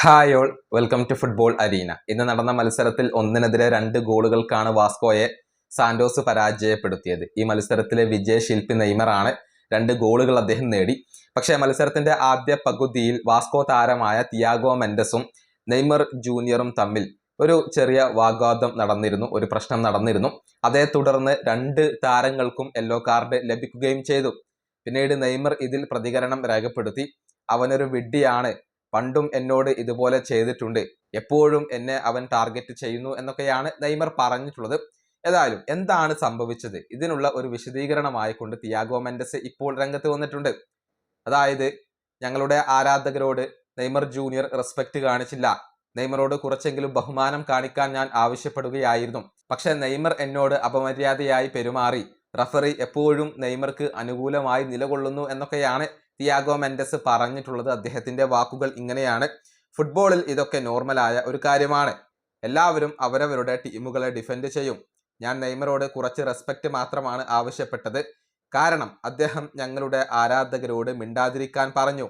Hi all, welcome to football arena. ഇന്ന് നടന്ന മത്സരത്തിൽ 1-2 ഗോളുകൾക്കാണ് വാസ്കോയെ സാന്റോസ് പരാജയപ്പെടുത്തിയത്. ഈ മത്സരത്തിലെ വിജയശില്പി നെയ്മറാണ്. 2 ഗോളുകൾ അദ്ദേഹം നേടി. പക്ഷേ മത്സരത്തിന്റെ ആദ്യ പകുതിയിൽ വാസ്കോ താരമായ തിയാഗോ മെൻഡസും നെയ്മർ ജൂനിയറും തമ്മിൽ ഒരു ചെറിയ വാഗ്വാദം നടന്നിരുന്നു, ഒരു പ്രശ്നം നടന്നിരുന്നു. അതേ തുടർന്ന് 2 താരങ്ങൾക്കും യെല്ലോ കാർഡ് ലഭിക്കുകയും ചെയ്തു. പിന്നീട് നെയ്മർ ഇതിൽ പ്രതികരണം രേഖപ്പെടുത്തി. അവനൊരു വിഡ്ഢിയാണ്, പണ്ടും എന്നോട് ഇതുപോലെ ചെയ്തിട്ടുണ്ട്, എപ്പോഴും എന്നെ അവൻ ടാർഗറ്റ് ചെയ്യുന്നു എന്നൊക്കെയാണ് നെയ്മർ പറഞ്ഞിട്ടുള്ളത്. ഏതായാലും എന്താണ് സംഭവിച്ചത്, ഇതിനുള്ള ഒരു വിശദീകരണമായിക്കൊണ്ട് തിയാഗോ മെൻഡസ് ഇപ്പോൾ രംഗത്ത് വന്നിട്ടുണ്ട്. അതായത്, ഞങ്ങളുടെ ആരാധകരോട് നെയ്മർ ജൂനിയർ റെസ്പെക്ട് കാണിച്ചില്ല, നെയ്മറോട് കുറച്ചെങ്കിലും ബഹുമാനം കാണിക്കാൻ ഞാൻ ആവശ്യപ്പെടുകയായിരുന്നു. പക്ഷെ നെയ്മർ എന്നോട് അപമര്യാദയായി പെരുമാറി, റഫറി എപ്പോഴും നെയ്മർക്ക് അനുകൂലമായി നിലകൊള്ളുന്നു എന്നൊക്കെയാണ് തിയാഗോ മെൻഡസ് പറഞ്ഞിട്ടുള്ളത്. അദ്ദേഹത്തിന്റെ വാക്കുകൾ ഇങ്ങനെയാണ്: ഫുട്ബോളിൽ ഇതൊക്കെ നോർമലായ ഒരു കാര്യമാണ്, എല്ലാവരും അവരവരുടെ ടീമുകളെ ഡിഫെൻഡ് ചെയ്യും. ഞാൻ നെയ്മറോട് കുറച്ച് റെസ്പെക്ട് മാത്രമാണ് ആവശ്യപ്പെട്ടത്, കാരണം അദ്ദേഹം ഞങ്ങളുടെ ആരാധകരോട് മിണ്ടാതിരിക്കാൻ പറഞ്ഞു.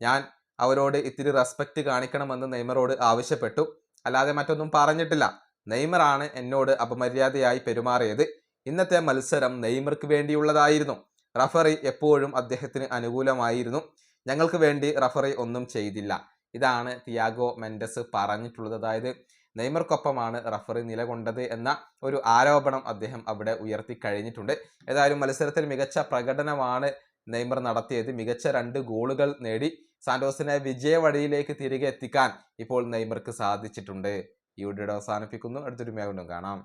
ഞാൻ അവരോട് ഇത്തിരി റെസ്പെക്ട് കാണിക്കണമെന്ന് നെയ്മറോട് ആവശ്യപ്പെട്ടു, അല്ലാതെ മറ്റൊന്നും പറഞ്ഞിട്ടില്ല. നെയ്മറാണ് എന്നോട് അപമര്യാദയായി പെരുമാറിയത്. ഇന്നത്തെ മത്സരം നെയ്മർക്ക് വേണ്ടിയുള്ളതായിരുന്നു. റഫറി എപ്പോഴും അദ്ദേഹത്തിന് അനുകൂലമായിരുന്നു. ഞങ്ങൾക്ക് വേണ്ടി റഫറി ഒന്നും ചെയ്തില്ല. ഇതാണ് തിയാഗോ മെൻഡസ് പറഞ്ഞിട്ടുള്ളത്. അതായത്, നെയ്മർക്കൊപ്പമാണ് റഫറി നിലകൊണ്ടത് എന്ന ഒരു ആരോപണം അദ്ദേഹം അവിടെ ഉയർത്തി കഴിഞ്ഞിട്ടുണ്ട്. ഏതായാലും മത്സരത്തിൽ മികച്ച പ്രകടനമാണ് നെയ്മർ നടത്തിയത്. മികച്ച 2 ഗോളുകൾ നേടി സാന്റോസിനെ വിജയ വഴിയിലേക്ക് തിരികെ എത്തിക്കാൻ ഇപ്പോൾ നെയ്മർക്ക് സാധിച്ചിട്ടുണ്ട്. ഈ വീഡിയോ അവസാനിപ്പിക്കുന്നു. അടുത്തൊരു വീണ്ടും കാണാം.